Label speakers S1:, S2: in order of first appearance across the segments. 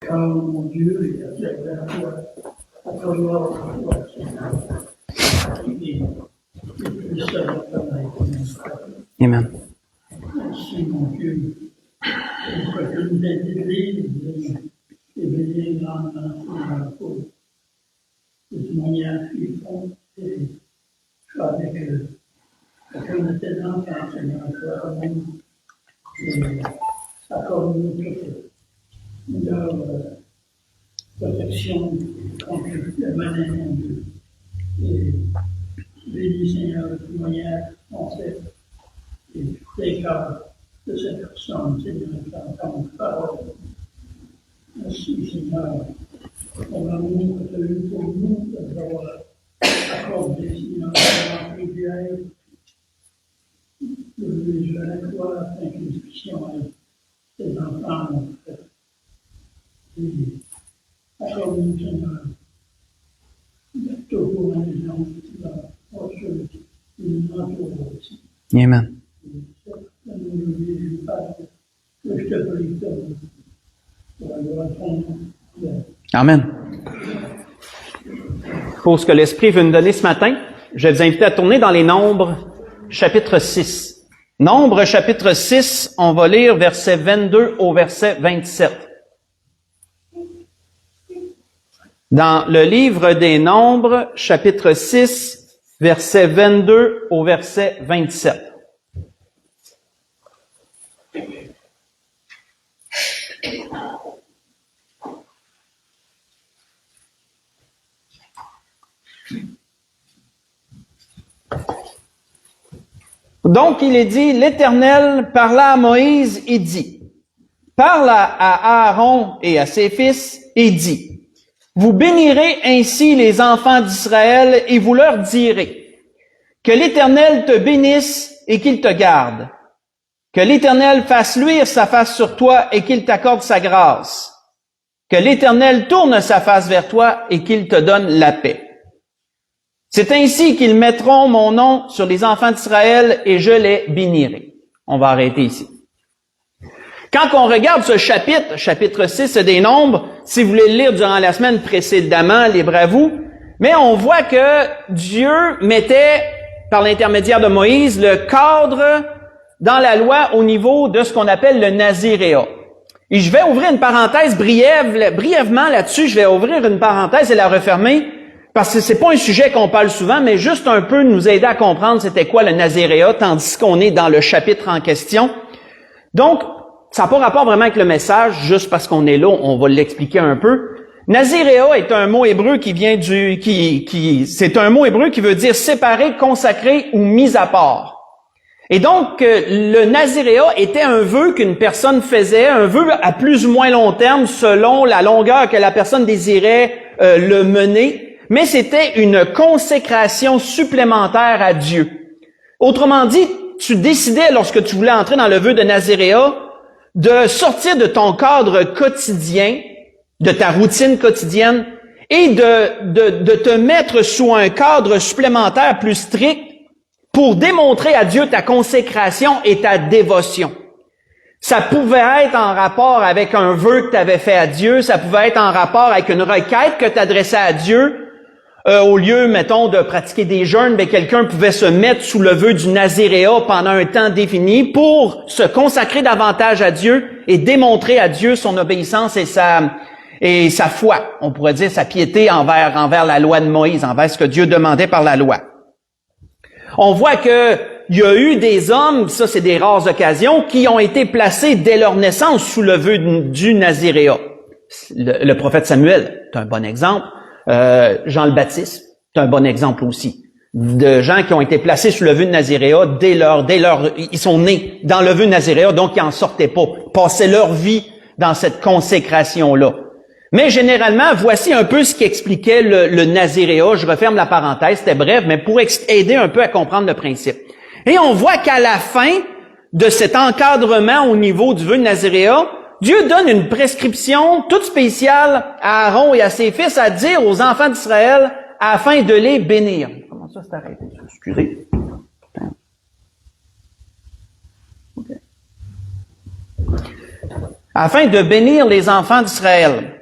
S1: quand mon Dieu est attaché à toi, à travers toi, Seigneur, il est plus seul à connaître.
S2: Amen.
S1: Merci, mon Dieu, pour chacune des églises et bénis grandement, Seigneur, pour de manière puissante et avec chacun de tes enfants, Seigneur, toi, amen. Et accorde-nous toute leur protection contre le malin, mon Dieu. Et bénis, Seigneur, de manière concrète et tous les cas de cette personne, Seigneur, qui entend ta parole. Merci, Seigneur, pour l'amour que tu as eu pour nous, de nous avoir accordé, Seigneur, la prière de nous à la croix, afin que nous puissions être tes enfants, mon frère. Et accorde-nous, Seigneur, d'être toujours un exemple qui va ceux qui nous entourent aussi.
S2: Amen.
S1: Que je te prie pour avoir ton nom.
S2: Amen. Pour ce que l'Esprit veut nous donner ce matin, je vais vous inviter à tourner dans les Nombres, chapitre 6. Nombres, chapitre 6, on va lire verset 22 au verset 27. Dans le livre des Nombres, chapitre 6, verset 22 au verset 27. Donc, il est dit, l'Éternel parla à Moïse et dit, parle à Aaron et à ses fils et dit, vous bénirez ainsi les enfants d'Israël et vous leur direz, que l'Éternel te bénisse et qu'il te garde, que l'Éternel fasse luire sa face sur toi et qu'il t'accorde sa grâce, que l'Éternel tourne sa face vers toi et qu'il te donne la paix. C'est ainsi qu'ils mettront mon nom sur les enfants d'Israël et je les bénirai. On va arrêter ici. Quand on regarde ce chapitre 6 des Nombres, si vous voulez le lire durant la semaine précédemment, libre à vous, mais on voit que Dieu mettait, par l'intermédiaire de Moïse, le cadre dans la loi au niveau de ce qu'on appelle le naziréat. Et je vais ouvrir une parenthèse brièvement là-dessus, je vais ouvrir une parenthèse et la refermer, parce que c'est pas un sujet qu'on parle souvent, mais juste un peu nous aider à comprendre c'était quoi le naziréat, tandis qu'on est dans le chapitre en question. Donc, ça n'a pas rapport vraiment avec le message, juste parce qu'on est là, on va l'expliquer un peu. Naziréa est un mot hébreu qui vient c'est un mot hébreu qui veut dire séparé, consacré ou mis à part. Et donc, le naziréa était un vœu qu'une personne faisait, un vœu à plus ou moins long terme selon la longueur que la personne désirait le mener, mais c'était une consécration supplémentaire à Dieu. Autrement dit, tu décidais, lorsque tu voulais entrer dans le vœu de naziréa, de sortir de ton cadre quotidien, de ta routine quotidienne, et de te mettre sous un cadre supplémentaire plus strict pour démontrer à Dieu ta consécration et ta dévotion. Ça pouvait être en rapport avec un vœu que tu avais fait à Dieu, ça pouvait être en rapport avec une requête que tu adressais à Dieu. Au lieu, mettons, de pratiquer des jeûnes, ben quelqu'un pouvait se mettre sous le vœu du naziréa pendant un temps défini pour se consacrer davantage à Dieu et démontrer à Dieu son obéissance et sa foi. On pourrait dire sa piété envers la loi de Moïse, envers ce que Dieu demandait par la loi. On voit que il y a eu des hommes, ça c'est des rares occasions, qui ont été placés dès leur naissance sous le vœu du naziréa. Le prophète Samuel, c'est un bon exemple. Jean le Baptiste, c'est un bon exemple aussi. De gens qui ont été placés sous le vœu de naziréa ils sont nés dans le vœu de naziréa, donc ils en sortaient pas, passaient leur vie dans cette consécration-là. Mais généralement, voici un peu ce qui expliquait le naziréa. Je referme la parenthèse, c'était bref, mais pour aider un peu à comprendre le principe. Et on voit qu'à la fin de cet encadrement au niveau du vœu de naziréa, Dieu donne une prescription toute spéciale à Aaron et à ses fils à dire aux enfants d'Israël afin de les bénir. Comment ça s'est arrêté? Excusez. Okay. Afin de bénir les enfants d'Israël.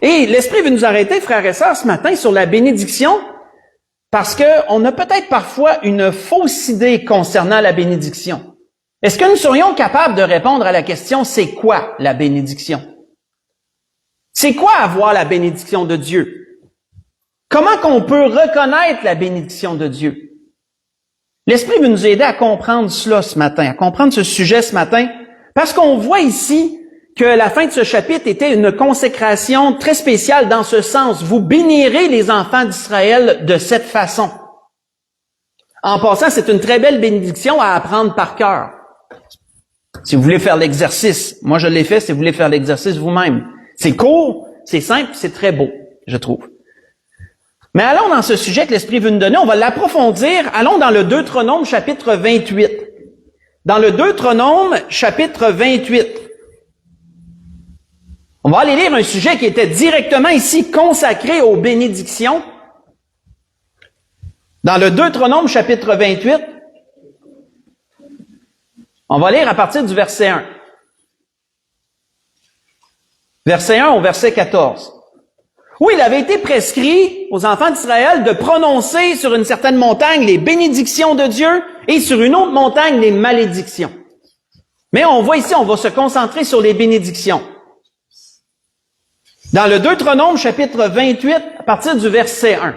S2: Et l'Esprit veut nous arrêter, frères et sœurs, ce matin sur la bénédiction, parce qu'on a peut-être parfois une fausse idée concernant la bénédiction. Est-ce que nous serions capables de répondre à la question, c'est quoi la bénédiction? C'est quoi avoir la bénédiction de Dieu? Comment qu'on peut reconnaître la bénédiction de Dieu? L'Esprit veut nous aider à comprendre cela ce matin, à comprendre ce sujet ce matin, parce qu'on voit ici que la fin de ce chapitre était une consécration très spéciale dans ce sens. Vous bénirez les enfants d'Israël de cette façon. En passant, c'est une très belle bénédiction à apprendre par cœur. Si vous voulez faire l'exercice, moi je l'ai fait, si vous voulez faire l'exercice vous-même. C'est court, c'est simple, c'est très beau, je trouve. Mais allons dans ce sujet que l'Esprit veut nous donner, on va l'approfondir. Allons dans le Deutéronome chapitre 28. Dans le Deutéronome chapitre 28. On va aller lire un sujet qui était directement ici consacré aux bénédictions. Dans le Deutéronome chapitre 28, on va lire à partir du verset 1. Verset 1 au verset 14. Où il avait été prescrit aux enfants d'Israël de prononcer sur une certaine montagne les bénédictions de Dieu et sur une autre montagne les malédictions. Mais on voit ici, on va se concentrer sur les bénédictions. Dans le Deutéronome chapitre 28, à partir du verset 1.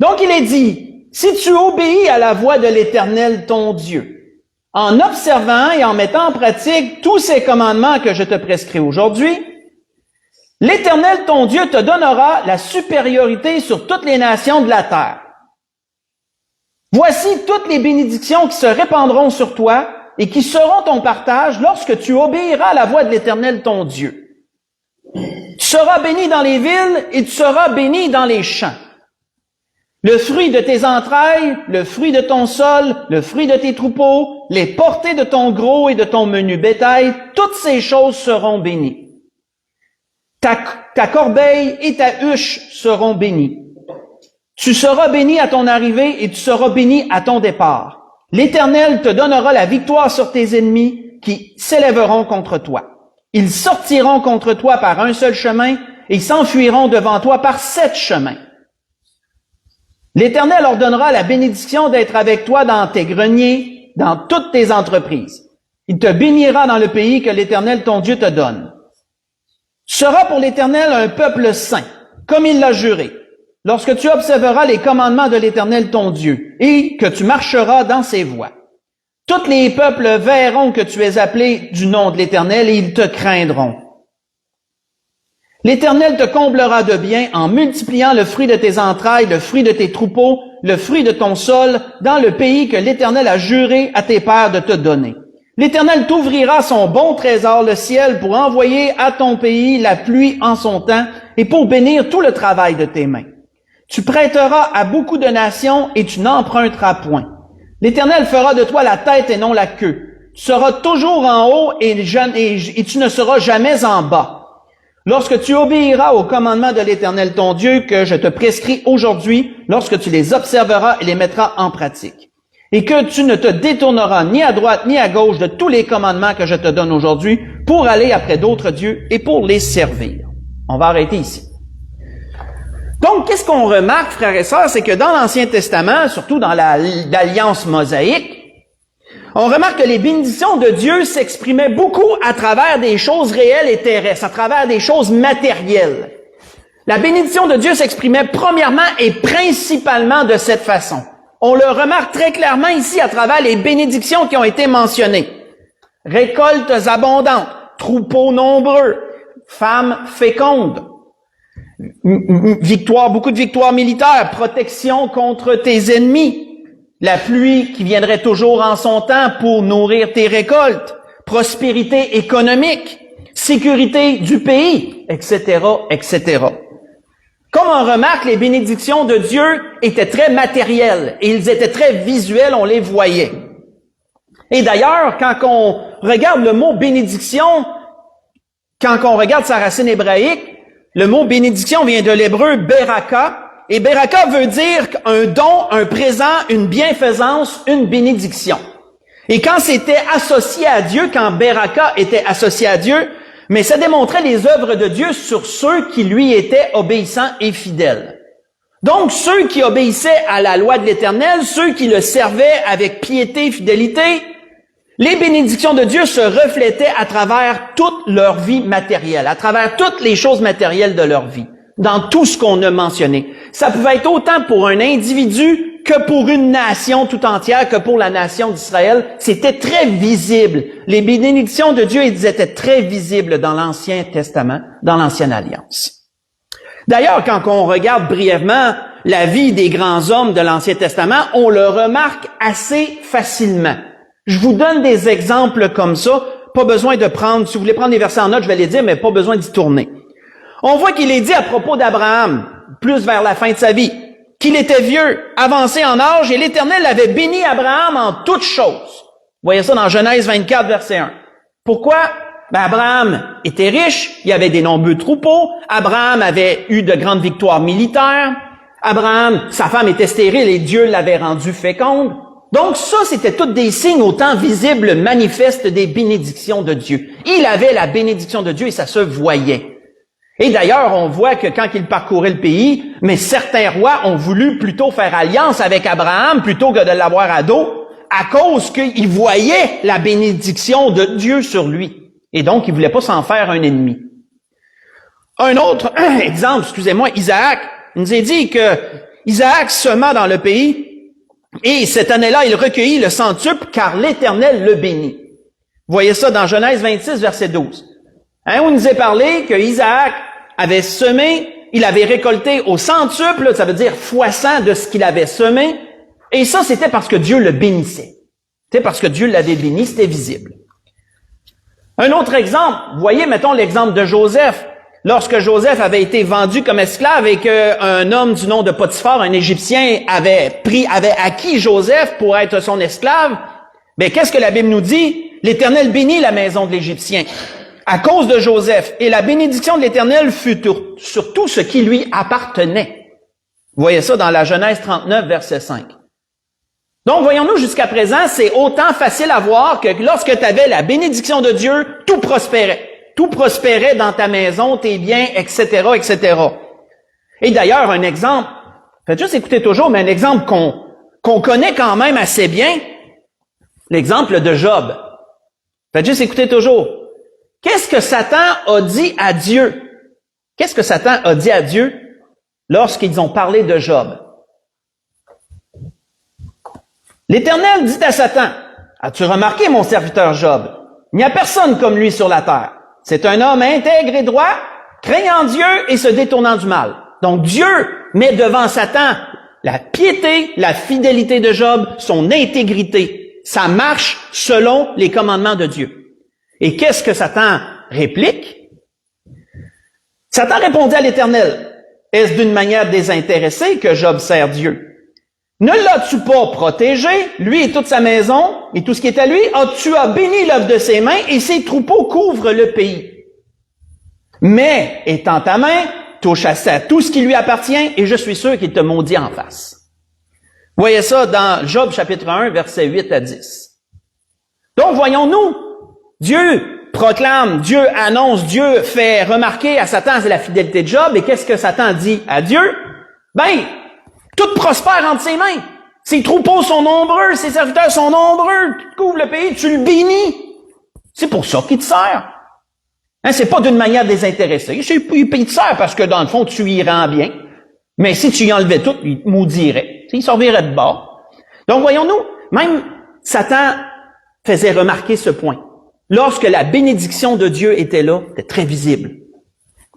S2: Donc il est dit, si tu obéis à la voix de l'Éternel ton Dieu, en observant et en mettant en pratique tous ces commandements que je te prescris aujourd'hui, l'Éternel ton Dieu te donnera la supériorité sur toutes les nations de la terre. Voici toutes les bénédictions qui se répandront sur toi et qui seront ton partage lorsque tu obéiras à la voix de l'Éternel ton Dieu. Tu seras béni dans les villes et tu seras béni dans les champs. Le fruit de tes entrailles, le fruit de ton sol, le fruit de tes troupeaux, les portées de ton gros et de ton menu bétail, toutes ces choses seront bénies. Ta corbeille et ta huche seront bénies. Tu seras béni à ton arrivée et tu seras béni à ton départ. L'Éternel te donnera la victoire sur tes ennemis qui s'élèveront contre toi. Ils sortiront contre toi par un seul chemin et s'enfuiront devant toi par 7 chemins. L'Éternel ordonnera la bénédiction d'être avec toi dans tes greniers, dans toutes tes entreprises. Il te bénira dans le pays que l'Éternel ton Dieu te donne. Tu seras pour l'Éternel un peuple saint, comme il l'a juré, lorsque tu observeras les commandements de l'Éternel ton Dieu, et que tu marcheras dans ses voies. Tous les peuples verront que tu es appelé du nom de l'Éternel et ils te craindront. L'Éternel te comblera de bien en multipliant le fruit de tes entrailles, le fruit de tes troupeaux, le fruit de ton sol, dans le pays que l'Éternel a juré à tes pères de te donner. L'Éternel t'ouvrira son bon trésor, le ciel, pour envoyer à ton pays la pluie en son temps et pour bénir tout le travail de tes mains. Tu prêteras à beaucoup de nations et tu n'emprunteras point. L'Éternel fera de toi la tête et non la queue. Tu seras toujours en haut et tu ne seras jamais en bas. Lorsque tu obéiras aux commandements de l'Éternel ton Dieu que je te prescris aujourd'hui, lorsque tu les observeras et les mettras en pratique, et que tu ne te détourneras ni à droite ni à gauche de tous les commandements que je te donne aujourd'hui pour aller après d'autres dieux et pour les servir. On va arrêter ici. Donc, qu'est-ce qu'on remarque, frères et sœurs, c'est que dans l'Ancien Testament, surtout dans l'Alliance mosaïque, on remarque que les bénédictions de Dieu s'exprimaient beaucoup à travers des choses réelles et terrestres, à travers des choses matérielles. La bénédiction de Dieu s'exprimait premièrement et principalement de cette façon. On le remarque très clairement ici à travers les bénédictions qui ont été mentionnées. Récoltes abondantes, troupeaux nombreux, femmes fécondes, victoire, beaucoup de victoires militaires, protection contre tes ennemis, la pluie qui viendrait toujours en son temps pour nourrir tes récoltes, prospérité économique, sécurité du pays, etc., etc. Comme on remarque, les bénédictions de Dieu étaient très matérielles et ils étaient très visuels, on les voyait. Et d'ailleurs, quand on regarde le mot bénédiction, quand on regarde sa racine hébraïque, le mot bénédiction vient de l'hébreu beraka, et beraka veut dire un don, un présent, une bienfaisance, une bénédiction. Et quand c'était associé à Dieu, quand beraka était associé à Dieu, mais ça démontrait les œuvres de Dieu sur ceux qui lui étaient obéissants et fidèles. Donc, ceux qui obéissaient à la loi de l'Éternel, ceux qui le servaient avec piété et fidélité, les bénédictions de Dieu se reflétaient à travers toute leur vie matérielle, à travers toutes les choses matérielles de leur vie, dans tout ce qu'on a mentionné. Ça pouvait être autant pour un individu que pour une nation tout entière, que pour la nation d'Israël. C'était très visible. Les bénédictions de Dieu, elles étaient très visibles dans l'Ancien Testament, dans l'Ancienne Alliance. D'ailleurs, quand on regarde brièvement la vie des grands hommes de l'Ancien Testament, on le remarque assez facilement. Je vous donne des exemples comme ça. Pas besoin de prendre, si vous voulez prendre des versets en note, je vais les dire, mais pas besoin d'y tourner. On voit qu'il est dit à propos d'Abraham, plus vers la fin de sa vie, qu'il était vieux, avancé en âge, et l'Éternel avait béni Abraham en toutes choses. Vous voyez ça dans Genèse 24, verset 1. Pourquoi? Abraham était riche, il y avait des nombreux troupeaux, Abraham avait eu de grandes victoires militaires, Abraham, sa femme était stérile et Dieu l'avait rendue féconde. Donc ça, c'était tous des signes autant visibles, manifestes des bénédictions de Dieu. Il avait la bénédiction de Dieu et ça se voyait. Et d'ailleurs, on voit que quand il parcourait le pays, mais certains rois ont voulu plutôt faire alliance avec Abraham plutôt que de l'avoir à dos, à cause qu'ils voyaient la bénédiction de Dieu sur lui. Et donc, ils voulaient pas s'en faire un ennemi. Un autre exemple, Isaac. Il nous est dit que Isaac sema dans le pays et cette année-là, il recueillit le centuple car l'Éternel le bénit. Vous voyez ça dans Genèse 26, verset 12. On nous a parlé que Isaac avait semé, il avait récolté au centuple, ça veut dire fois 100 de ce qu'il avait semé, et ça, c'était parce que Dieu le bénissait. C'était parce que Dieu l'avait béni, c'était visible. Un autre exemple, vous voyez, mettons l'exemple de Joseph. Lorsque Joseph avait été vendu comme esclave et qu'un homme du nom de Potiphar, un Égyptien, avait acquis Joseph pour être son esclave, qu'est-ce que la Bible nous dit? L'Éternel bénit la maison de l'Égyptien à cause de Joseph, et la bénédiction de l'Éternel fut sur tout ce qui lui appartenait. Vous voyez ça dans la Genèse 39, verset 5. Donc, voyons-nous, jusqu'à présent, c'est autant facile à voir que lorsque tu avais la bénédiction de Dieu, tout prospérait. Tout prospérait dans ta maison, tes biens, etc., etc. Et d'ailleurs, un exemple, faites juste écouter toujours, mais un exemple qu'on connaît quand même assez bien, l'exemple de Job. Faites juste écouter toujours. Qu'est-ce que Satan a dit à Dieu? Qu'est-ce que Satan a dit à Dieu lorsqu'ils ont parlé de Job? L'Éternel dit à Satan, « As-tu remarqué mon serviteur Job? Il n'y a personne comme lui sur la terre. C'est un homme intègre et droit, craignant Dieu et se détournant du mal. » Donc Dieu met devant Satan la piété, la fidélité de Job, son intégrité. Ça marche selon les commandements de Dieu. Et qu'est-ce que Satan réplique? Satan répondit à l'Éternel, « Est-ce d'une manière désintéressée que Job sert Dieu? Ne l'as-tu pas protégé, lui et toute sa maison, et tout ce qui est à lui? Tu as béni l'œuvre de ses mains, et ses troupeaux couvrent le pays. Mais, étends ta main, touche à tout ce qui lui appartient, et je suis sûr qu'il te maudit en face. » Voyez ça dans Job chapitre 1, versets 8 à 10. Donc, voyons-nous, Dieu proclame, Dieu annonce, Dieu fait remarquer à Satan la fidélité de Job, et qu'est-ce que Satan dit à Dieu? Tout prospère entre ses mains. Ses troupeaux sont nombreux, ses serviteurs sont nombreux, tu couvres le pays, tu le bénis. C'est pour ça qu'il te sert. C'est pas d'une manière désintéressée. Il te sert parce que dans le fond, tu y rends bien. Mais si tu y enlevais tout, il te maudirait. Il servirait de bord. Donc voyons-nous, même Satan faisait remarquer ce point. Lorsque la bénédiction de Dieu était là, c'était très visible.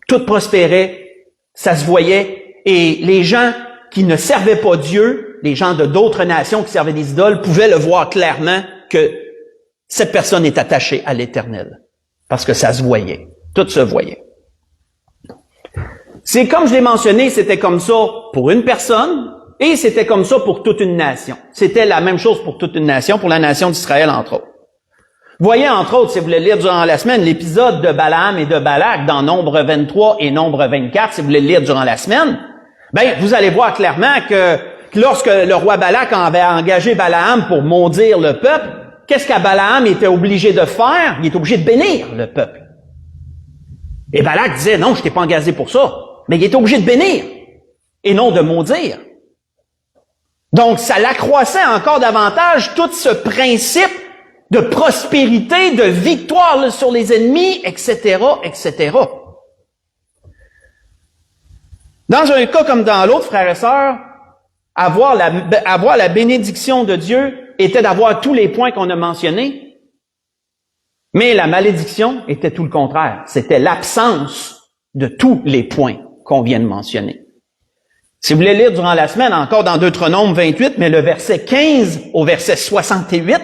S2: Tout prospérait, ça se voyait, et les gens qui ne servaient pas Dieu, les gens de d'autres nations qui servaient des idoles, pouvaient le voir clairement que cette personne est attachée à l'Éternel. Parce que ça se voyait. Tout se voyait. C'est comme je l'ai mentionné, c'était comme ça pour une personne et c'était comme ça pour toute une nation. C'était la même chose pour toute une nation, pour la nation d'Israël entre autres. Voyez entre autres, si vous voulez lire durant la semaine, l'épisode de Balaam et de Balak dans Nombre 23 et Nombre 24, si vous voulez le lire durant la semaine, vous allez voir clairement que lorsque le roi Balak avait engagé Balaam pour maudire le peuple, qu'est-ce que Balaam était obligé de faire? Il était obligé de bénir le peuple. Et Balak disait, non, je t'ai pas engagé pour ça. Mais il était obligé de bénir et non de maudire. Donc, ça l'accroissait encore davantage tout ce principe de prospérité, de victoire là, sur les ennemis, etc., etc. Dans un cas comme dans l'autre, frères et sœurs, avoir la bénédiction de Dieu était d'avoir tous les points qu'on a mentionnés, mais la malédiction était tout le contraire. C'était l'absence de tous les points qu'on vient de mentionner. Si vous voulez lire durant la semaine, encore dans Deutéronome 28, mais le verset 15 au verset 68,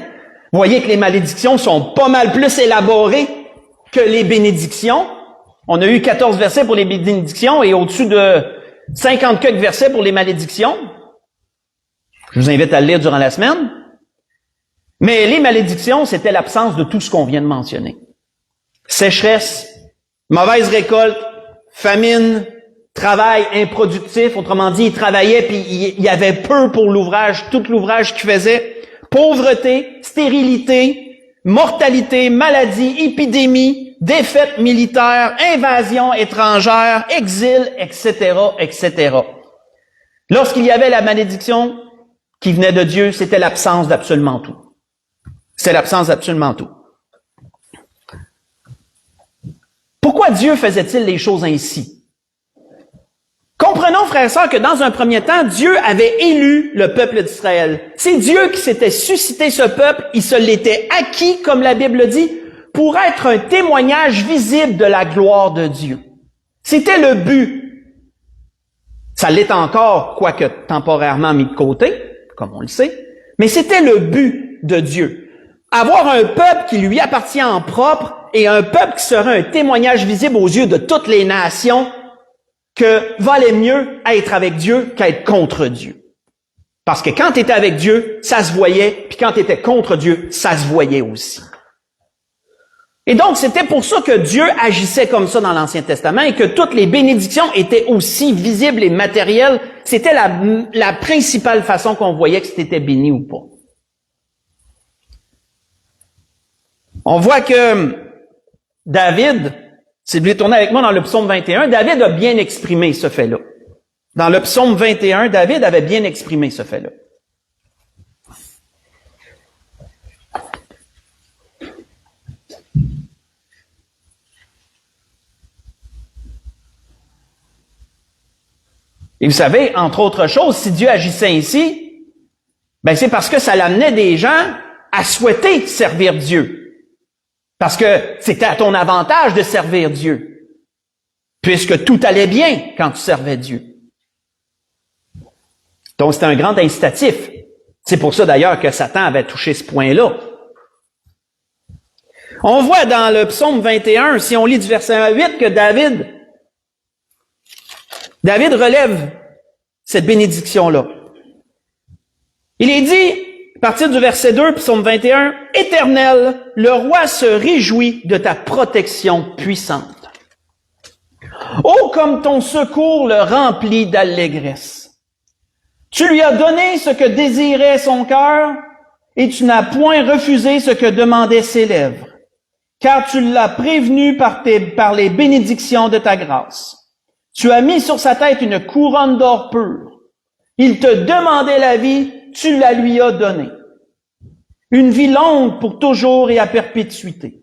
S2: vous voyez que les malédictions sont pas mal plus élaborées que les bénédictions. On a eu 14 versets pour les bénédictions et au-dessus de 50 quelques versets pour les malédictions. Je vous invite à le lire durant la semaine. Mais les malédictions, c'était l'absence de tout ce qu'on vient de mentionner. Sécheresse, mauvaise récolte, famine, travail improductif, autrement dit, il travaillait puis il y avait peu pour l'ouvrage, tout l'ouvrage qu'il faisait. Pauvreté, stérilité, mortalité, maladie, épidémie, défaite militaire, invasion étrangère, exil, etc., etc. Lorsqu'il y avait la malédiction qui venait de Dieu, c'était l'absence d'absolument tout. C'est l'absence d'absolument tout. Pourquoi Dieu faisait-il les choses ainsi? Comprenons, frères et sœurs, que dans un premier temps, Dieu avait élu le peuple d'Israël. C'est Dieu qui s'était suscité ce peuple, il se l'était acquis, comme la Bible dit, pour être un témoignage visible de la gloire de Dieu. C'était le but. Ça l'est encore, quoique temporairement mis de côté, comme on le sait, mais c'était le but de Dieu. Avoir un peuple qui lui appartient en propre et un peuple qui serait un témoignage visible aux yeux de toutes les nations, que valait mieux être avec Dieu qu'être contre Dieu. Parce que quand tu étais avec Dieu, ça se voyait, puis quand tu étais contre Dieu, ça se voyait aussi. Et donc, c'était pour ça que Dieu agissait comme ça dans l'Ancien Testament et que toutes les bénédictions étaient aussi visibles et matérielles. C'était la principale façon qu'on voyait que c'était béni ou pas. On voit que David, si vous voulez tourner avec moi dans le psaume 21, David a bien exprimé ce fait-là. Dans le psaume 21, David avait bien exprimé ce fait-là. Et vous savez, entre autres choses, si Dieu agissait ainsi, ben c'est parce que ça l'amenait des gens à souhaiter servir Dieu. Parce que c'était à ton avantage de servir Dieu, puisque tout allait bien quand tu servais Dieu. Donc c'était un grand incitatif. C'est pour ça d'ailleurs que Satan avait touché ce point-là. On voit dans le psaume 21, si on lit du verset 8, que David relève cette bénédiction-là. Il est dit, à partir du verset 2, psaume 21, « Éternel, le roi se réjouit de ta protection puissante. Oh, comme ton secours le remplit d'allégresse. Tu lui as donné ce que désirait son cœur, et tu n'as point refusé ce que demandaient ses lèvres, car tu l'as prévenu par les bénédictions de ta grâce. Tu as mis sur sa tête une couronne d'or pur. Il te demandait la vie, tu la lui as donnée. Une vie longue pour toujours et à perpétuité.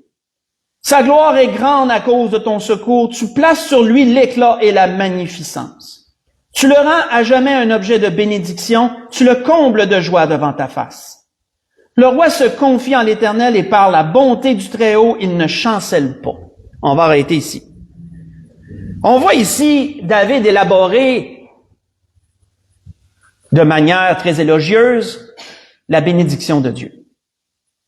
S2: Sa gloire est grande à cause de ton secours. Tu places sur lui l'éclat et la magnificence. Tu le rends à jamais un objet de bénédiction. Tu le combles de joie devant ta face. Le roi se confie en l'Éternel et par la bonté du Très-Haut, il ne chancelle pas. On va arrêter ici. On voit ici David élaborer de manière très élogieuse la bénédiction de Dieu.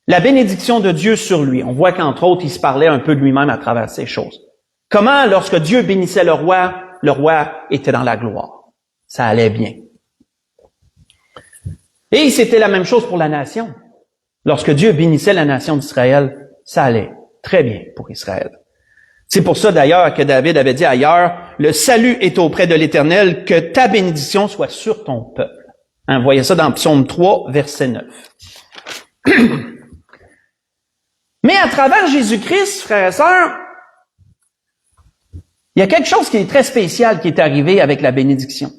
S2: La bénédiction de Dieu sur lui. On voit qu'entre autres, il se parlait un peu de lui-même à travers ces choses. Comment, lorsque Dieu bénissait le roi était dans la gloire. Ça allait bien. Et c'était la même chose pour la nation. Lorsque Dieu bénissait la nation d'Israël, ça allait très bien pour Israël. C'est pour ça d'ailleurs que David avait dit ailleurs, « Le salut est auprès de l'Éternel, que ta bénédiction soit sur ton peuple. » Vous voyez ça dans Psaume 3, verset 9. Mais à travers Jésus-Christ, frères et sœurs, il y a quelque chose qui est très spécial qui est arrivé avec la bénédiction.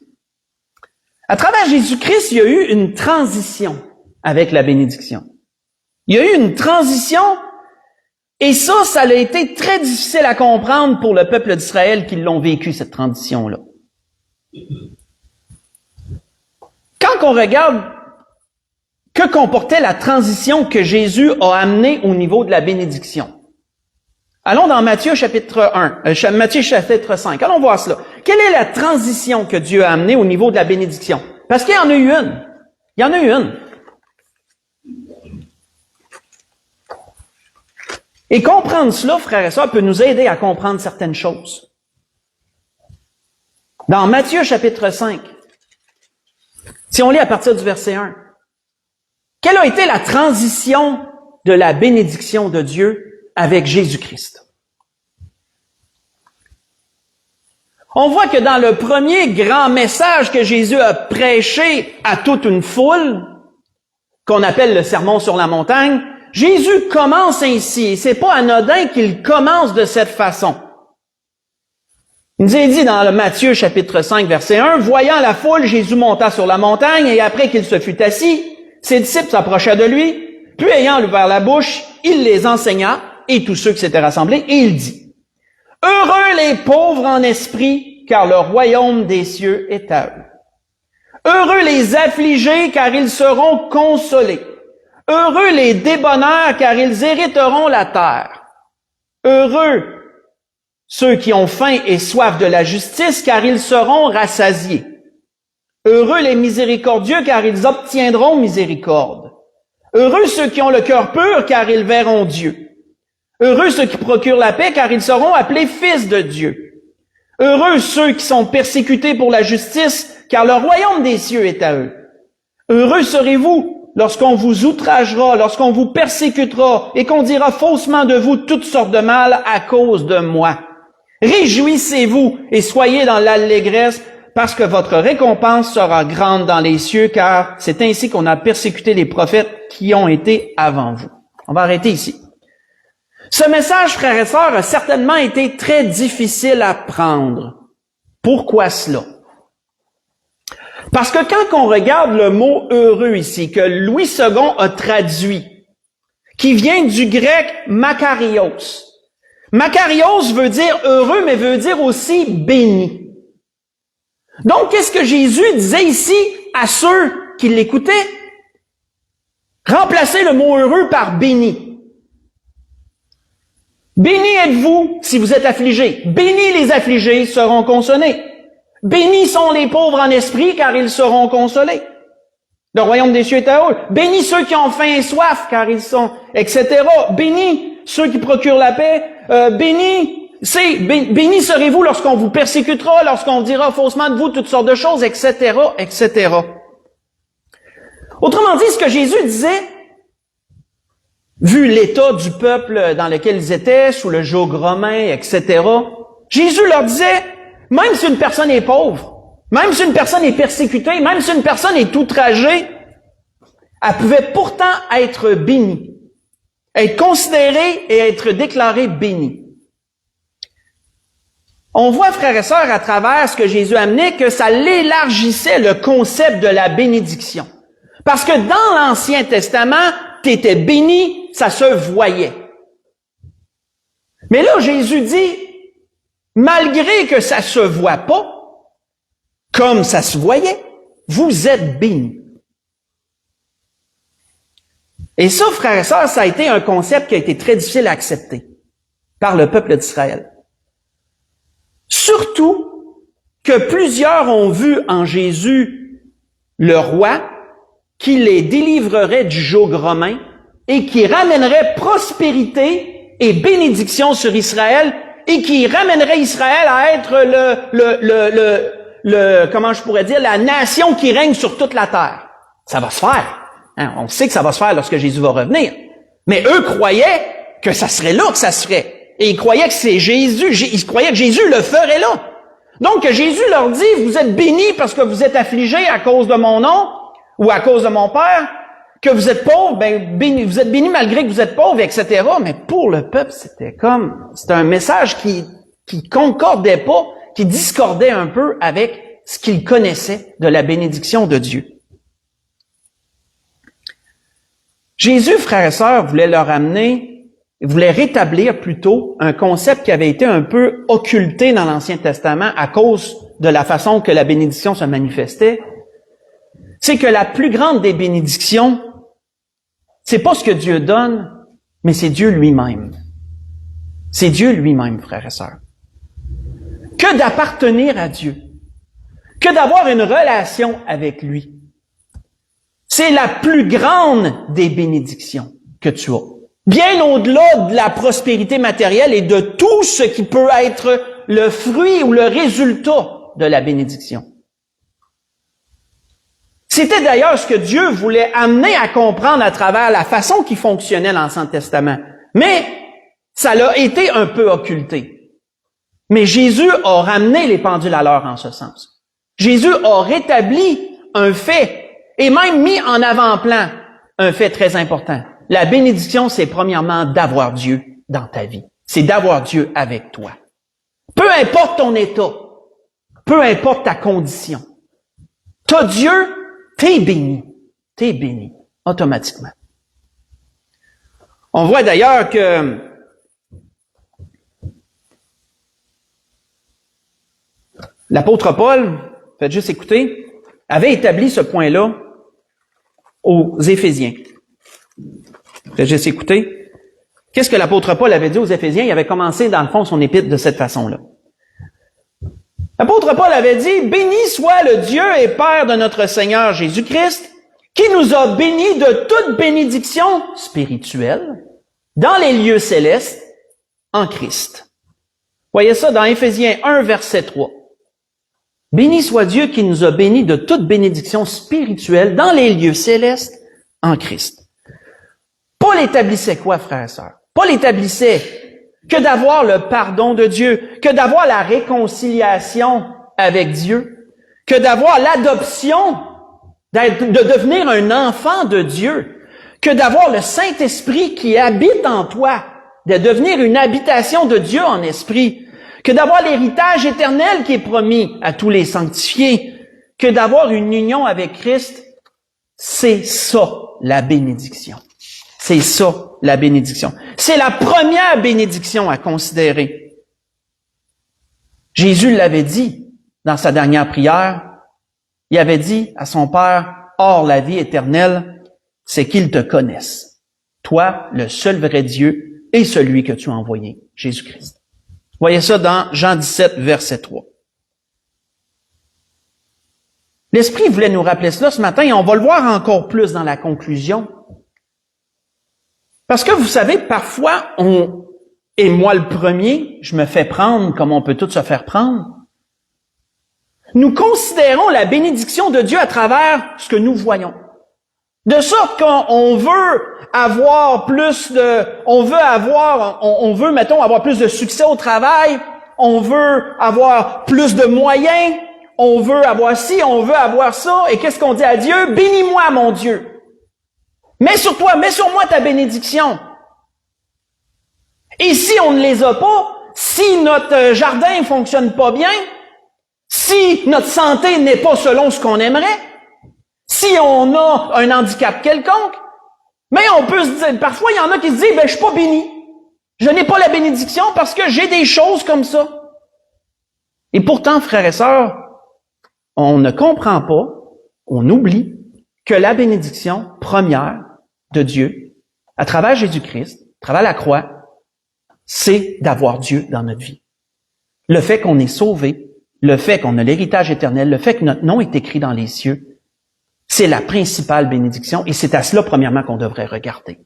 S2: À travers Jésus-Christ, il y a eu une transition avec la bénédiction. Il y a eu une transition, et ça a été très difficile à comprendre pour le peuple d'Israël qui l'ont vécu, cette transition-là. Quand on regarde que comportait la transition que Jésus a amenée au niveau de la bénédiction. Allons dans Matthieu chapitre 1, Matthieu chapitre 5. Allons voir cela. Quelle est la transition que Dieu a amenée au niveau de la bénédiction? Parce qu'il y en a eu une. Il y en a eu une. Et comprendre cela, frères et sœurs, peut nous aider à comprendre certaines choses. Dans Matthieu chapitre 5, si on lit à partir du verset 1, quelle a été la transition de la bénédiction de Dieu avec Jésus-Christ? On voit que dans le premier grand message que Jésus a prêché à toute une foule, qu'on appelle le sermon sur la montagne, Jésus commence ainsi, et c'est pas anodin qu'il commence de cette façon. Il nous est dit dans le Matthieu chapitre 5 verset 1, « Voyant la foule, Jésus monta sur la montagne, et après qu'il se fut assis, ses disciples s'approchaient de lui, puis ayant ouvert la bouche, il les enseigna, et tous ceux qui s'étaient rassemblés, et il dit, « Heureux les pauvres en esprit, car le royaume des cieux est à eux. Heureux les affligés, car ils seront consolés. Heureux les débonneurs, car ils hériteront la terre. Heureux ceux qui ont faim et soif de la justice, car ils seront rassasiés. Heureux les miséricordieux, car ils obtiendront miséricorde. Heureux ceux qui ont le cœur pur, car ils verront Dieu. Heureux ceux qui procurent la paix, car ils seront appelés fils de Dieu. Heureux ceux qui sont persécutés pour la justice, car le royaume des cieux est à eux. Heureux serez-vous lorsqu'on vous outragera, lorsqu'on vous persécutera et qu'on dira faussement de vous toutes sortes de mal à cause de moi. Réjouissez-vous et soyez dans l'allégresse, parce que votre récompense sera grande dans les cieux, car c'est ainsi qu'on a persécuté les prophètes qui ont été avant vous. » On va arrêter ici. Ce message, frères et sœurs, a certainement été très difficile à prendre. Pourquoi cela? Parce que quand on regarde le mot « heureux » ici, que Louis II a traduit, qui vient du grec « makarios ». Makarios veut dire « heureux », mais veut dire aussi « béni ». Donc, qu'est-ce que Jésus disait ici à ceux qui l'écoutaient? Remplacez le mot « heureux » par « béni ». Bénis êtes-vous si vous êtes affligés. Bénis les affligés seront consolés. Bénis sont les pauvres en esprit, car ils seront consolés. Le royaume des cieux est à eux. Bénis ceux qui ont faim et soif, car ils sont, etc. Bénis ceux qui procurent la paix. Bénis serez-vous lorsqu'on vous persécutera, lorsqu'on dira faussement de vous toutes sortes de choses, etc., etc. Autrement dit, ce que Jésus disait, vu l'état du peuple dans lequel ils étaient, sous le joug romain, etc., Jésus leur disait, même si une personne est pauvre, même si une personne est persécutée, même si une personne est outragée, elle pouvait pourtant être bénie, être considérée et être déclarée bénie. On voit, frères et sœurs, à travers ce que Jésus amenait, que ça l'élargissait le concept de la bénédiction. Parce que dans l'Ancien Testament, tu étais béni, ça se voyait. Mais là, Jésus dit, malgré que ça se voit pas, comme ça se voyait, vous êtes bénis. Et ça, frères et sœurs, ça a été un concept qui a été très difficile à accepter par le peuple d'Israël. Surtout que plusieurs ont vu en Jésus le roi qui les délivrerait du joug romain et qui ramènerait prospérité et bénédiction sur Israël et qui ramènerait Israël à être comment je pourrais dire, la nation qui règne sur toute la terre. Ça va se faire. Hein? On sait que ça va se faire lorsque Jésus va revenir. Mais eux croyaient que ça serait là que ça se ferait. Et ils croyaient que c'est Jésus. Ils croyaient que Jésus le ferait là. Donc Jésus leur dit, vous êtes bénis parce que vous êtes affligés à cause de mon nom ou à cause de mon Père, que vous êtes pauvres, vous êtes bénis malgré que vous êtes pauvres, etc. Mais pour le peuple, c'était un message qui qui concordait pas, qui discordait un peu avec ce qu'ils connaissaient de la bénédiction de Dieu. Jésus, frères et sœurs, voulait rétablir plutôt un concept qui avait été un peu occulté dans l'Ancien Testament à cause de la façon que la bénédiction se manifestait. C'est que la plus grande des bénédictions, c'est pas ce que Dieu donne, mais c'est Dieu lui-même. C'est Dieu lui-même, frères et sœurs. Que d'appartenir à Dieu, que d'avoir une relation avec lui. C'est la plus grande des bénédictions que tu as. Bien au-delà de la prospérité matérielle et de tout ce qui peut être le fruit ou le résultat de la bénédiction. C'était d'ailleurs ce que Dieu voulait amener à comprendre à travers la façon qui fonctionnait l'Ancien Testament. Mais ça l'a été un peu occulté. Mais Jésus a ramené les pendules à l'heure en ce sens. Jésus a rétabli un fait et même mis en avant-plan un fait très important. La bénédiction, c'est premièrement d'avoir Dieu dans ta vie. C'est d'avoir Dieu avec toi. Peu importe ton état, peu importe ta condition. T'as Dieu, t'es béni. T'es béni, automatiquement. On voit d'ailleurs que l'apôtre Paul, faites juste écouter, avait établi ce point-là aux Éphésiens. Faites juste écouter. Qu'est-ce que l'apôtre Paul avait dit aux Éphésiens? Il avait commencé, dans le fond, son épître de cette façon-là. L'apôtre Paul avait dit, « Béni soit le Dieu et Père de notre Seigneur Jésus-Christ, qui nous a bénis de toute bénédiction spirituelle dans les lieux célestes en Christ. » Voyez ça dans Éphésiens 1, verset 3. « Béni soit Dieu qui nous a bénis de toute bénédiction spirituelle dans les lieux célestes en Christ. » Paul établissait quoi, frères et sœurs? Paul établissait que d'avoir le pardon de Dieu, que d'avoir la réconciliation avec Dieu, que d'avoir l'adoption, de devenir un enfant de Dieu, que d'avoir le Saint-Esprit qui habite en toi, de devenir une habitation de Dieu en esprit, que d'avoir l'héritage éternel qui est promis à tous les sanctifiés, que d'avoir une union avec Christ, c'est ça la bénédiction. C'est ça, la bénédiction. C'est la première bénédiction à considérer. Jésus l'avait dit dans sa dernière prière. Il avait dit à son Père, « Or, la vie éternelle, c'est qu'ils te connaissent. Toi, le seul vrai Dieu et celui que tu as envoyé, Jésus-Christ. » Voyez ça dans Jean 17, verset 3. L'Esprit voulait nous rappeler cela ce matin et on va le voir encore plus dans la conclusion. Parce que vous savez, parfois, et moi le premier, je me fais prendre comme on peut tous se faire prendre. Nous considérons la bénédiction de Dieu à travers ce que nous voyons. De sorte qu'on veut avoir plus de, mettons, avoir plus de succès au travail, on veut avoir plus de moyens, on veut avoir ci, on veut avoir ça, et qu'est-ce qu'on dit à Dieu? Bénis-moi, mon Dieu. Mets sur moi ta bénédiction. Et si on ne les a pas, si notre jardin fonctionne pas bien, si notre santé n'est pas selon ce qu'on aimerait, si on a un handicap quelconque, mais on peut se dire, parfois il y en a qui se disent, je suis pas béni. Je n'ai pas la bénédiction parce que j'ai des choses comme ça. Et pourtant, frères et sœurs, on ne comprend pas, on oublie que la bénédiction première de Dieu, à travers Jésus-Christ, à travers la croix, c'est d'avoir Dieu dans notre vie. Le fait qu'on est sauvé, le fait qu'on a l'héritage éternel, le fait que notre nom est écrit dans les cieux, c'est la principale bénédiction et c'est à cela, premièrement, qu'on devrait regarder.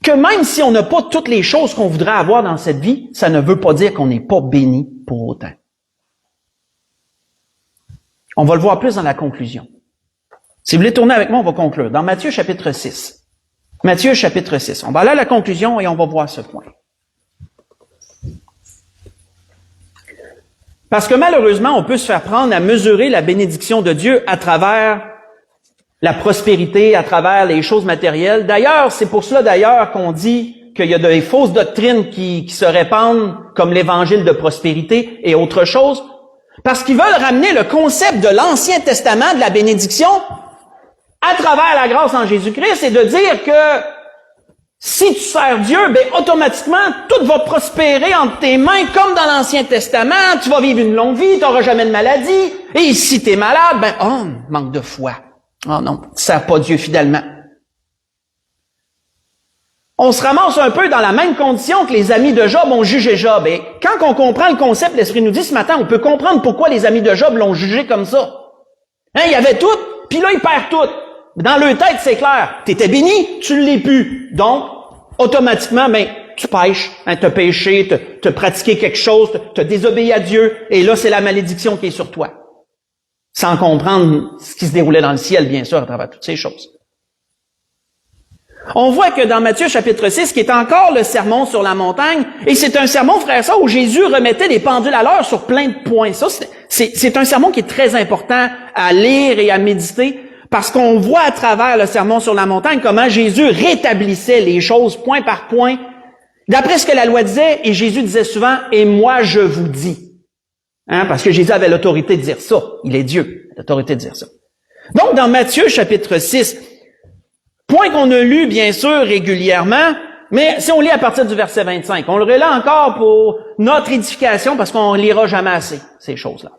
S2: Que même si on n'a pas toutes les choses qu'on voudrait avoir dans cette vie, ça ne veut pas dire qu'on n'est pas béni pour autant. On va le voir plus dans la conclusion. Si vous voulez tourner avec moi, on va conclure. Dans Matthieu chapitre 6. Matthieu chapitre 6. On va aller à la conclusion et on va voir ce point. Parce que malheureusement, on peut se faire prendre à mesurer la bénédiction de Dieu à travers la prospérité, à travers les choses matérielles. D'ailleurs, c'est pour cela qu'on dit qu'il y a des fausses doctrines qui se répandent, comme l'évangile de prospérité et autre chose, parce qu'ils veulent ramener le concept de l'Ancien Testament, de la bénédiction, à travers la grâce en Jésus-Christ, et de dire que si tu sers Dieu, automatiquement, tout va prospérer entre tes mains, comme dans l'Ancien Testament, tu vas vivre une longue vie, tu n'auras jamais de maladie, et si tu es malade, manque de foi. Oh non, tu ne sers pas Dieu fidèlement. On se ramasse un peu dans la même condition que les amis de Job ont jugé Job. Et quand on comprend le concept, l'Esprit nous dit ce matin, on peut comprendre pourquoi les amis de Job l'ont jugé comme ça. Il y avait tout, puis là, il perd tout. Dans leur tête, c'est clair. Tu étais béni, tu ne l'es plus. Donc, automatiquement, tu pêches, t'as péché, t'as pratiqué quelque chose, t'as désobéi à Dieu, et là, c'est la malédiction qui est sur toi. Sans comprendre ce qui se déroulait dans le ciel, bien sûr, à travers toutes ces choses. On voit que dans Matthieu chapitre 6, qui est encore le sermon sur la montagne, et c'est un sermon, frère et sœurs, où Jésus remettait les pendules à l'heure sur plein de points. Ça, c'est un sermon qui est très important à lire et à méditer, parce qu'on voit à travers le sermon sur la montagne comment Jésus rétablissait les choses point par point, d'après ce que la loi disait, et Jésus disait souvent, « Et moi je vous dis ». Parce que Jésus avait l'autorité de dire ça. Il est Dieu, l'autorité de dire ça. Donc, dans Matthieu chapitre 6, point qu'on a lu, bien sûr, régulièrement, mais si on lit à partir du verset 25, on le relit encore pour notre édification, parce qu'on ne lira jamais assez, ces choses-là.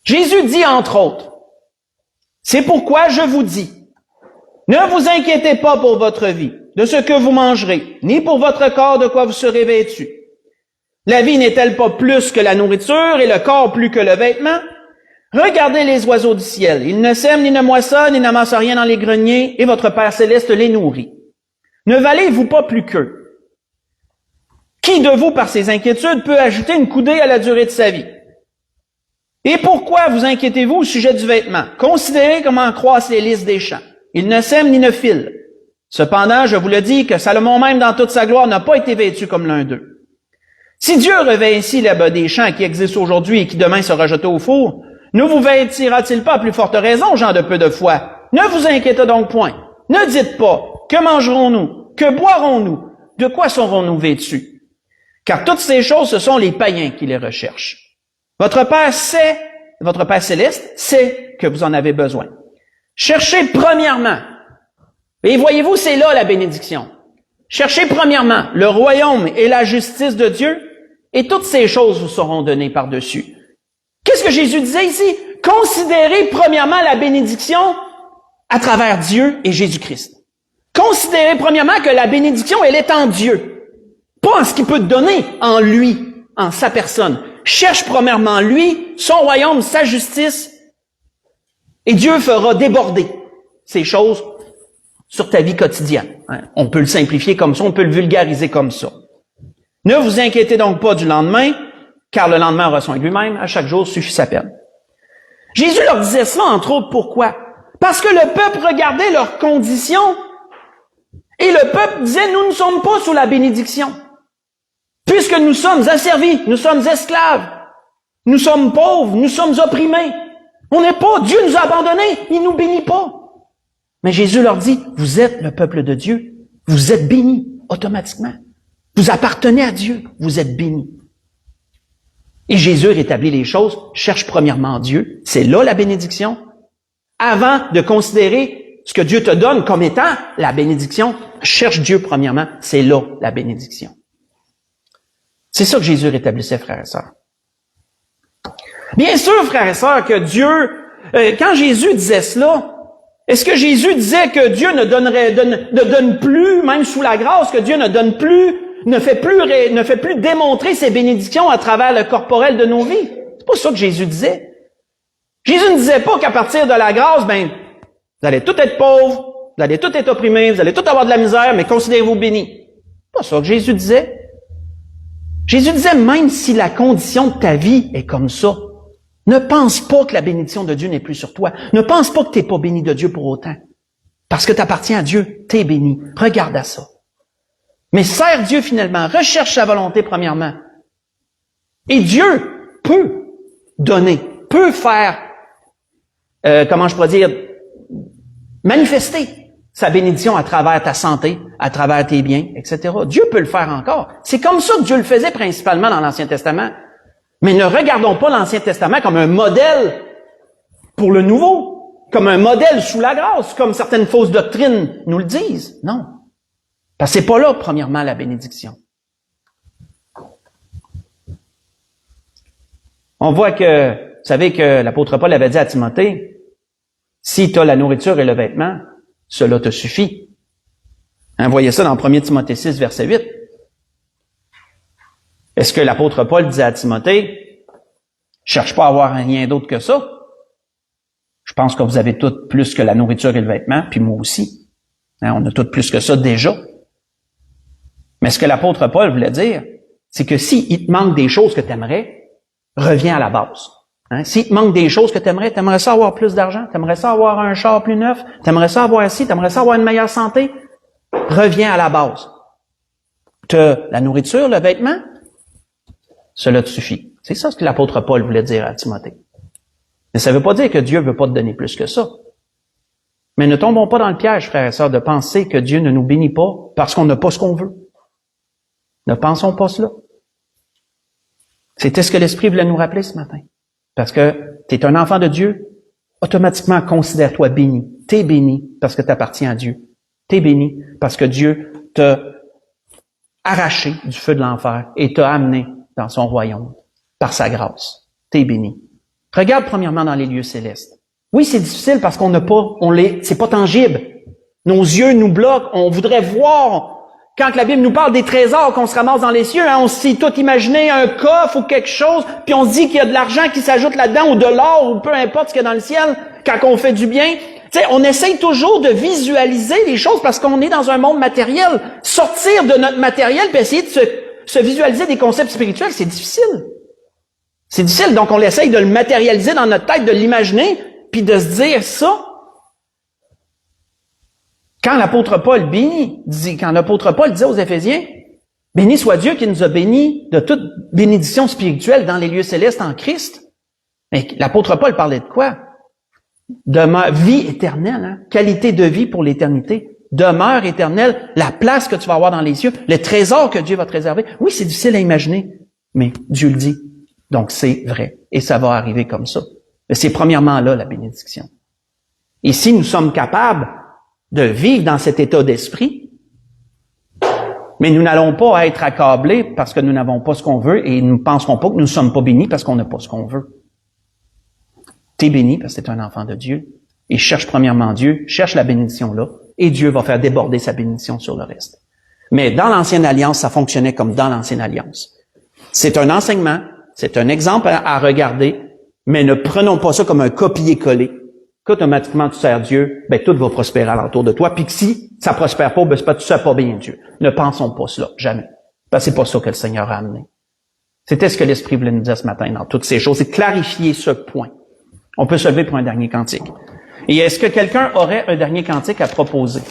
S2: Jésus dit, entre autres, « C'est pourquoi je vous dis, ne vous inquiétez pas pour votre vie, de ce que vous mangerez, ni pour votre corps de quoi vous serez vêtus. La vie n'est-elle pas plus que la nourriture, et le corps plus que le vêtement? Regardez les oiseaux du ciel. Ils ne sèment, ni ne moissonnent, ni n'amassent rien dans les greniers, et votre Père céleste les nourrit. Ne valez-vous pas plus qu'eux? Qui de vous, par ses inquiétudes, peut ajouter une coudée à la durée de sa vie? Et pourquoi vous inquiétez-vous au sujet du vêtement? Considérez comment croissent les lys des champs. Ils ne sèment ni ne filent. Cependant, je vous le dis que Salomon même, dans toute sa gloire, n'a pas été vêtu comme l'un d'eux. Si Dieu revêt ainsi l'herbe des champs qui existe aujourd'hui et qui demain sera jetée au four, ne vous vêtira-t-il pas à plus forte raison, gens de peu de foi? Ne vous inquiétez donc point. Ne dites pas, que mangerons-nous? Que boirons-nous? De quoi serons-nous vêtus? Car toutes ces choses, ce sont les païens qui les recherchent. Votre Père céleste sait que vous en avez besoin. Cherchez premièrement. Et voyez-vous, c'est là la bénédiction. Cherchez premièrement le royaume et la justice de Dieu, et toutes ces choses vous seront données par-dessus. Qu'est-ce que Jésus disait ici? Considérez premièrement la bénédiction à travers Dieu et Jésus-Christ. Considérez premièrement que la bénédiction, elle est en Dieu. Pas en ce qu'il peut te donner, en lui, en sa personne. Cherche premièrement lui, son royaume, sa justice, et Dieu fera déborder ces choses sur ta vie quotidienne. On peut le simplifier comme ça, on peut le vulgariser comme ça. Ne vous inquiétez donc pas du lendemain, car le lendemain aura soin de lui-même, à chaque jour suffit sa peine. Jésus leur disait cela, entre autres, pourquoi? Parce que le peuple regardait leurs conditions, et le peuple disait, nous ne sommes pas sous la bénédiction. Puisque nous sommes asservis, nous sommes esclaves, nous sommes pauvres, nous sommes opprimés. On n'est pas, Dieu nous a abandonnés, il nous bénit pas. Mais Jésus leur dit, vous êtes le peuple de Dieu, vous êtes bénis automatiquement. Vous appartenez à Dieu, vous êtes bénis. Et Jésus rétablit les choses, cherche premièrement Dieu, c'est là la bénédiction. Avant de considérer ce que Dieu te donne comme étant la bénédiction, cherche Dieu premièrement, c'est là la bénédiction. C'est ça que Jésus rétablissait, frères et sœurs. Bien sûr, frères et sœurs, que Dieu, quand Jésus disait cela, est-ce que Jésus disait que Dieu ne donne plus, même sous la grâce, que Dieu ne fait plus démontrer ses bénédictions à travers le corporel de nos vies? C'est pas ça que Jésus disait. Jésus ne disait pas qu'à partir de la grâce, vous allez tous être pauvres, vous allez tous être opprimés, vous allez tous avoir de la misère, mais considérez-vous bénis. C'est pas ça que Jésus disait. Jésus disait, même si la condition de ta vie est comme ça, ne pense pas que la bénédiction de Dieu n'est plus sur toi. Ne pense pas que tu n'es pas béni de Dieu pour autant. Parce que tu appartiens à Dieu, tu es béni. Regarde à ça. Mais sers Dieu finalement, recherche sa volonté premièrement. Et Dieu peut donner, peut faire, manifester sa bénédiction à travers ta santé, à travers tes biens, etc. Dieu peut le faire encore. C'est comme ça que Dieu le faisait principalement dans l'Ancien Testament. Mais ne regardons pas l'Ancien Testament comme un modèle pour le Nouveau, comme un modèle sous la grâce, comme certaines fausses doctrines nous le disent. Non. Parce que c'est pas là, premièrement, la bénédiction. On voit que, vous savez que l'apôtre Paul avait dit à Timothée, si tu as la nourriture et le vêtement, cela te suffit. Hein, voyez ça dans 1 Timothée 6, verset 8. Est-ce que l'apôtre Paul disait à Timothée, cherche pas à avoir rien d'autre que ça? Je pense que vous avez toutes plus que la nourriture et le vêtement, puis moi aussi. Hein, on a toutes plus que ça déjà. Mais ce que l'apôtre Paul voulait dire, c'est que s'il te manque des choses que tu aimerais, reviens à la base. Hein? S'il te manque des choses que tu aimerais ça avoir plus d'argent, tu aimerais ça avoir un char plus neuf, tu aimerais ça avoir ci, tu aimerais ça avoir une meilleure santé, reviens à la base. Tu as la nourriture, le vêtement, cela te suffit. C'est ça ce que l'apôtre Paul voulait dire à Timothée. Mais ça ne veut pas dire que Dieu ne veut pas te donner plus que ça. Mais ne tombons pas dans le piège, frères et sœurs, de penser que Dieu ne nous bénit pas parce qu'on n'a pas ce qu'on veut. Ne pensons pas cela. C'était ce que l'Esprit voulait nous rappeler ce matin. Parce que tu es un enfant de Dieu, automatiquement considère-toi béni. Tu es béni parce que tu appartiens à Dieu. Tu es béni parce que Dieu t'a arraché du feu de l'enfer et t'a amené dans son royaume par sa grâce. Tu es béni. Regarde premièrement dans les lieux célestes. Oui, c'est difficile parce qu'on n'a pas, c'est pas tangible. Nos yeux nous bloquent. On voudrait voir. Quand la Bible nous parle des trésors qu'on se ramasse dans les cieux, hein, on s'est tout imaginé un coffre ou quelque chose, puis on se dit qu'il y a de l'argent qui s'ajoute là-dedans ou de l'or ou peu importe ce qu'il y a dans le ciel quand on fait du bien. Tu sais, on essaye toujours de visualiser les choses parce qu'on est dans un monde matériel. Sortir de notre matériel puis essayer de se visualiser des concepts spirituels, c'est difficile. C'est difficile, donc on essaye de le matérialiser dans notre tête, de l'imaginer, puis de se dire ça. Quand l'apôtre Paul disait aux Éphésiens, « Béni soit Dieu qui nous a bénis de toute bénédiction spirituelle dans les lieux célestes en Christ. » Mais l'apôtre Paul parlait de quoi? De vie éternelle, hein? Qualité de vie pour l'éternité. Demeure éternelle, la place que tu vas avoir dans les cieux, le trésor que Dieu va te réserver. Oui, c'est difficile à imaginer, mais Dieu le dit. Donc c'est vrai, et ça va arriver comme ça. Mais c'est premièrement là la bénédiction. Et si nous sommes capables de vivre dans cet état d'esprit, mais nous n'allons pas être accablés parce que nous n'avons pas ce qu'on veut et nous ne penserons pas que nous ne sommes pas bénis parce qu'on n'a pas ce qu'on veut. Tu es béni parce que tu es un enfant de Dieu et cherche premièrement Dieu, cherche la bénédiction là et Dieu va faire déborder sa bénédiction sur le reste. Mais dans l'Ancienne Alliance, ça fonctionnait comme dans l'Ancienne Alliance. C'est un enseignement, c'est un exemple à regarder, mais ne prenons pas ça comme un copier-coller. Qu'automatiquement tu sers Dieu, tout va prospérer alentour de toi. Puis que si ça prospère pas, c'est pas tu sers pas bien Dieu. Ne pensons pas cela, jamais. Parce que c'est pas ça que le Seigneur a amené. C'était ce que l'Esprit voulait nous dire ce matin dans toutes ces choses, c'est clarifier ce point. On peut se lever pour un dernier cantique. Et est-ce que quelqu'un aurait un dernier cantique à proposer?